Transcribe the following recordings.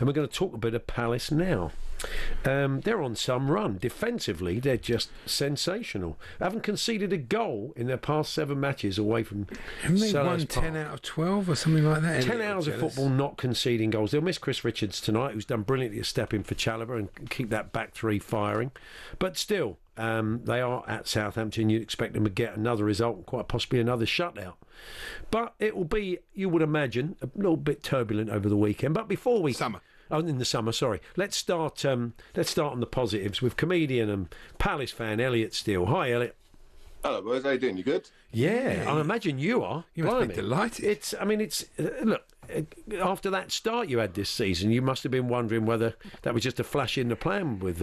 And we're going to talk a bit of Palace now. They're on some run. Defensively, they're just sensational. Haven't conceded a goal in their past 7 matches away from Haven't they won Selhurst 10 Park. out of 12 or something like that? 10 hours of football not conceding goals. They'll miss Chris Richards tonight, who's done brilliantly to step in for Chalobah and keep that back three firing. But still, they are at Southampton. You'd expect them to get another result, quite possibly another shutout. But it will be, you would imagine, a little bit turbulent over the weekend. But before we... in the summer, sorry. Let's start on the positives with comedian and Palace fan Elliot Steel. Hi, Elliot. Hello, boys. How you doing? You good? Yeah, I imagine you are. You must be delighted. Look, after that start you had this season, you must have been wondering whether that was just a flash in the plan with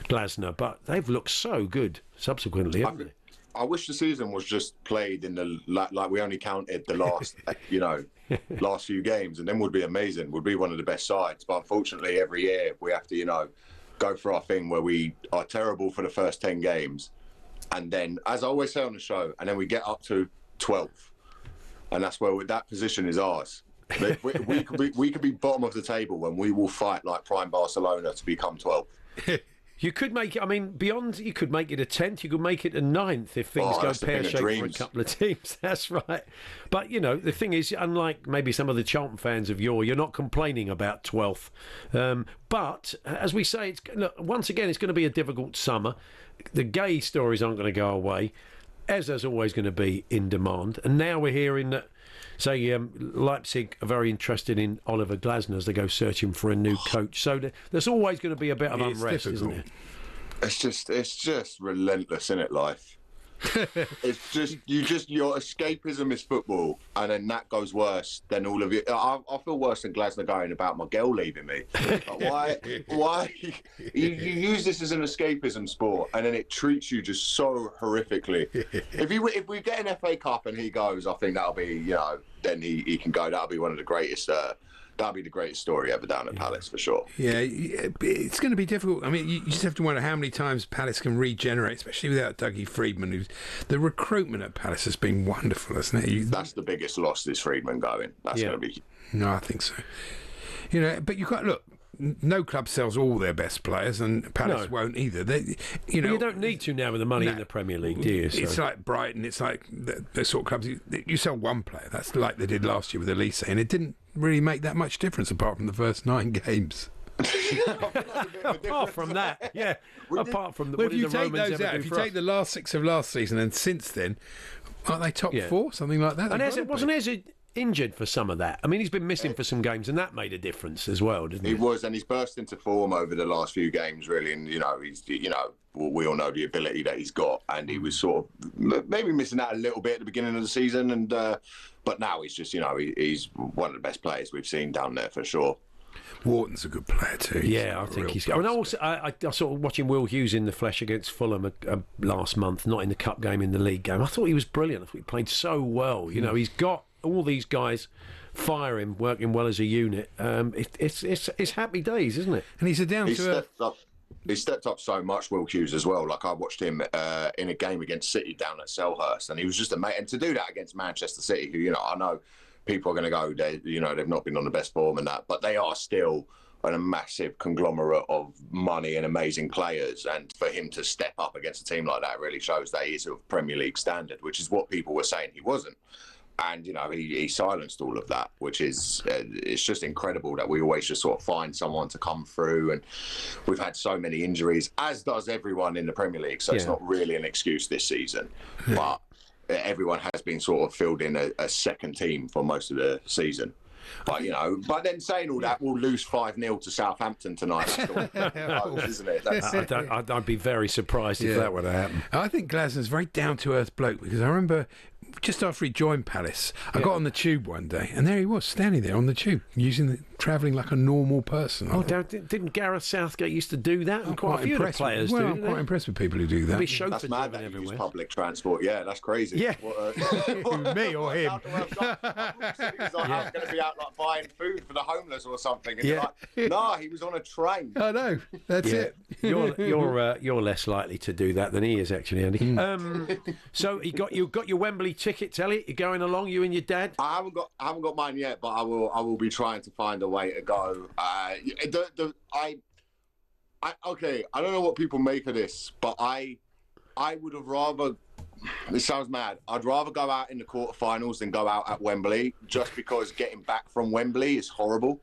Glasner, but they've looked so good subsequently, haven't they? I wish the season was just played in the like we only counted the last, last few games, and then would be amazing. Would be one of the best sides. But unfortunately, every year we have to, go for our thing where we are terrible for the first 10 games, and then, as I always say on the show, and then we get up to 12th, and that's where that position is ours. we could be bottom of the table when we will fight like prime Barcelona to become 12th. You could make it, beyond, you could make it a 10th, you could make it a 9th if things go pear-shaped for a couple of teams. That's right. But, the thing is, unlike maybe some of the Charlton fans of yore, you're not complaining about 12th. But, as we say, once again, it's going to be a difficult summer. The Guehi stories aren't going to go away. Ezra's always going to be in demand. And now we're hearing that, Leipzig are very interested in Oliver Glasner as they go searching for a new coach. So there's always going to be a bit of unrest, isn't there? It's just relentless, isn't it, life? It's just your escapism is football, and then that goes worse than all of you. I feel worse than Glasner going about my girl leaving me. Why you use this as an escapism sport, and then it treats you just so horrifically. If we get an FA Cup and he goes, I think that'll be then he can go. That'll be one of the greatest. That'll be the greatest story ever down at Palace, for sure. Yeah, it's going to be difficult. I mean, you just have to wonder how many times Palace can regenerate, especially without Dougie Freedman. The recruitment at Palace has been wonderful, hasn't it? That's the biggest loss, is Freedman going. That's going to be... No, I think so. But you've got to look. No club sells all their best players, and Palace won't either. You don't need to now with the money in the Premier League, do you? So. It's like Brighton. It's like the sort of clubs you sell one player. That's like they did last year with Elise, and it didn't really make that much difference apart from the first 9 games. Apart from that, yeah. Apart from the, if you take those out, if you take the last 6 of last season, and since then, aren't they top 4, something like that? And wasn't Eze injured for some of that? I mean, he's been missing for some games, and that made a difference as well, didn't it? He was, and he's burst into form over the last few games, really. And he's we all know the ability that he's got, and he was sort of maybe missing out a little bit at the beginning of the season, and but now he's just he's one of the best players we've seen down there for sure. Wharton's a good player too. Yeah, I think he's. I saw watching Will Hughes in the flesh against Fulham last month, not in the cup game, in the league game. I thought he was brilliant. I thought he played so well. He's got all these guys firing, working well as a unit. It's happy days, isn't it? And he's He stepped up so much, Will Hughes, as well. Like, I watched him in a game against City down at Selhurst, and he was just amazing. And to do that against Manchester City, who, I know people are going to go, they've not been on the best form and that, but they are still a massive conglomerate of money and amazing players. And for him to step up against a team like that really shows that he's of Premier League standard, which is what people were saying he wasn't. And, he silenced all of that, which is, it's just incredible that we always just sort of find someone to come through. And we've had so many injuries, as does everyone in the Premier League. So it's not really an excuse this season. But everyone has been sort of filled in a second team for most of the season. But, but then saying all that, we'll lose 5-0 to Southampton tonight. That's the way isn't it? I'd be very surprised if that were to happen. I think Glasner's a very down-to-earth bloke, because I remember just after he joined Palace, I got on the tube one day, and there he was, standing there on the tube, travelling like a normal person. Didn't Gareth Southgate used to do that? And quite a few of the players do. I'm quite impressed with people who do that. That's mad that you use public transport. Yeah, that's crazy. Yeah. Me or him? I'm going to be out like buying food for the homeless or something. And you're like, nah, he was on a train. I know. That's it. You're less likely to do that than he is, actually, Andy. So you got your Wembley tickets, Elliot? You're going along, you and your dad? I haven't got mine yet, but I will be trying to find a way to go. Okay, I don't know what people make of this, but I would have rather. This sounds mad. I'd rather go out in the quarterfinals than go out at Wembley, just because getting back from Wembley is horrible,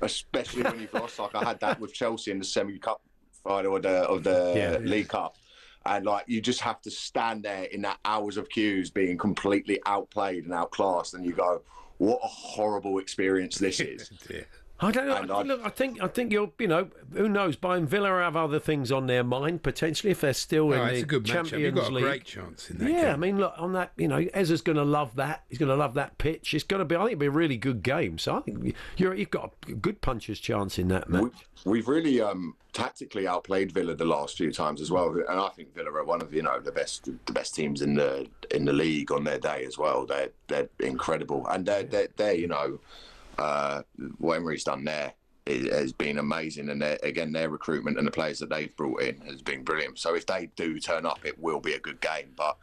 especially when you've lost. Like I had that with Chelsea in the semi-cup final of the League Cup. And like you just have to stand there in that hours of queues being completely outplayed and outclassed, and you go, what a horrible experience this is. I don't know. Look, I think you're. Who knows? Bayern Villa have other things on their mind potentially if they're still in the Champions League. You've got a great chance in that game. I mean, look on that. Ezra's going to love that. He's going to love that pitch. It's going to be. I think it'll be a really good game. So I think you've got a good puncher's chance in that match. We've really tactically outplayed Villa the last few times as well, and I think Villa are one of the best teams in the league on their day as well. They're incredible, and they're what Emery's done there has been amazing, and their recruitment and the players that they've brought in has been brilliant. So if they do turn up, it will be a good game. But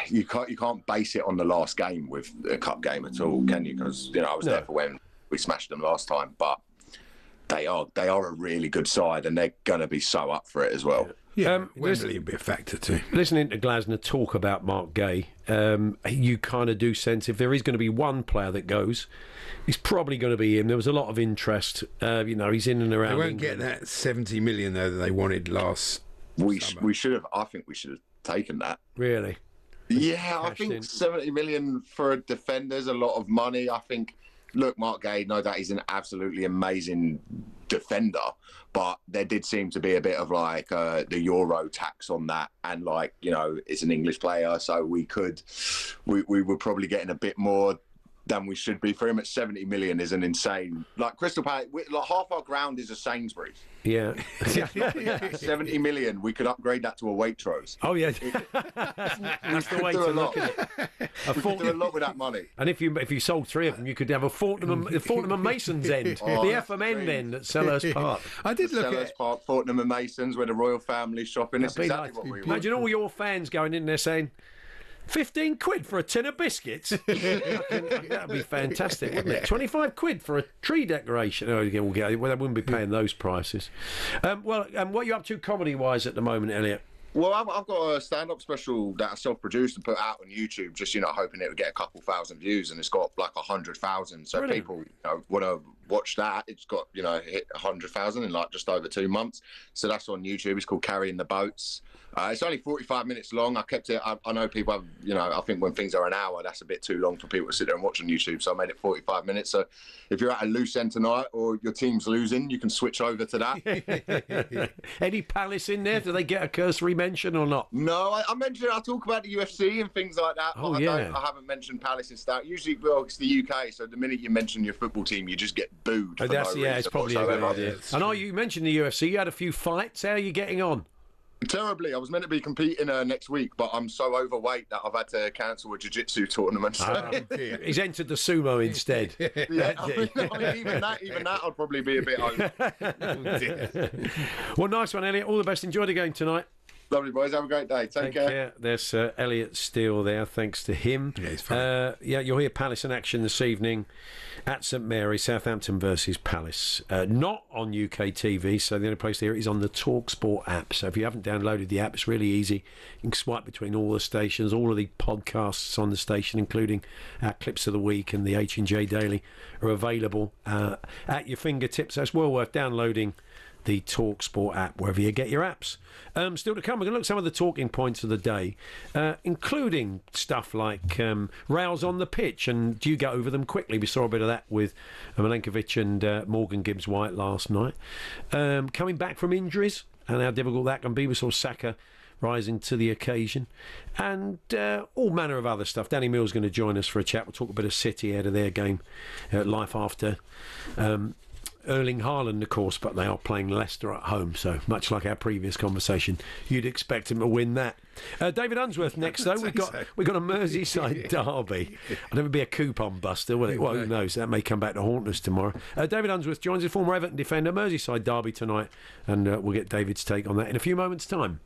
you can't base it on the last game with a cup game at all, can you? Because I was there for when we smashed them last time, but they are a really good side, and they're going to be so up for it as well. Yeah, Wembley will be a factor too. Listening to Glasner talk about Mark Guehi, you kind of do sense if there is going to be one player that goes, it's probably going to be him. There was a lot of interest. He's in and around. They won't get that 70 million though that they wanted last. We should have. I think we should have taken that. Really? Yeah, I think 70 million for a defender is a lot of money. I think. Look, Mark Guehi, no doubt he's an absolutely amazing defender, but there did seem to be a bit of like the Euro tax on that, and it's an English player, so we were probably getting a bit more than we should be for him. At 70 million is an insane. Like Crystal Palace, half our ground is a Sainsbury's. Yeah. 70 million, we could upgrade that to a Waitrose. Oh, yeah. That's the way to look at it. We could do a lot with that money. And if you sold 3 of them, you could have a Fortnum and Masons end. The FM end at Selhurst Park. I did look Selhurst Park, Fortnum and Masons, where the royal family shopping. It's exactly what we want. Imagine all your fans going in there saying, 15 quid for a tin of biscuits? That would be fantastic, wouldn't it? 25 quid for a tree decoration. Oh, they wouldn't be paying those prices. What are you up to comedy-wise at the moment, Elliot? Well, I've got a stand-up special that I self-produced and put out on YouTube, just, hoping it would get a couple thousand views, and it's got like 100,000. So Brilliant. People want to watch that. It's got, hit 100,000 in like just over 2 months. So that's on YouTube. It's called Carrying the Boats. It's only 45 minutes long. I kept it. I know people have, I think when things are an hour, that's a bit too long for people to sit there and watch on YouTube. So I made it 45 minutes. So if you're at a loose end tonight or your team's losing, you can switch over to that. Any Palace in there? Do they get a cursory mention or not? No, I talk about the UFC and things like that. Oh, but yeah. I haven't mentioned Palace and stuff. Usually, it's the UK. So the minute you mention your football team, you just get booed. For no reason it's probably a good idea. I know you mentioned the UFC. You had a few fights. How are you getting on? Terribly. I was meant to be competing next week, but I'm so overweight that I've had to cancel a jiu-jitsu tournament. He's entered the sumo instead. Yeah, even that I'll probably be a bit over. Well, nice one, Elliot. All the best. Enjoy the game tonight. Lovely, boys. Have a great day. Take care. There's Elliot Steel there, thanks to him. Yeah, he's fine. You'll hear Palace in action this evening at St Mary, Southampton versus Palace. Not on UK TV, so the only place there is on the talkSPORT app. So if you haven't downloaded the app, it's really easy. You can swipe between all the stations, all of the podcasts on the station, including our Clips of the Week and the H&J Daily, are available at your fingertips. So it's well worth downloading the talkSPORT app, wherever you get your apps. Still to come, we're going to look at some of the talking points of the day, including stuff like rows on the pitch, and do you get over them quickly? We saw a bit of that with Milenkovic and Morgan Gibbs-White last night. Coming back from injuries, and how difficult that can be. We saw Saka rising to the occasion, and all manner of other stuff. Danny Mill's going to join us for a chat. We'll talk a bit of City out of their game, life after Erling Haaland, of course, but they are playing Leicester at home, so much like our previous conversation, you'd expect him to win that. David Unsworth next, though. We've got a Merseyside derby. I'll never be a coupon buster, will it? Well, who knows? That may come back to haunt us tomorrow. David Unsworth joins us, former Everton defender. Merseyside derby tonight, and we'll get David's take on that in a few moments' time.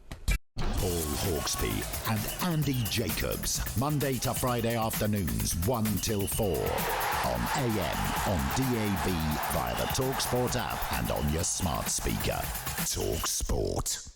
Hawksbee and Andy Jacobs, Monday to Friday afternoons 1 till 4 on AM, on DAB, via the talkSPORT app and on your smart speaker. talkSPORT.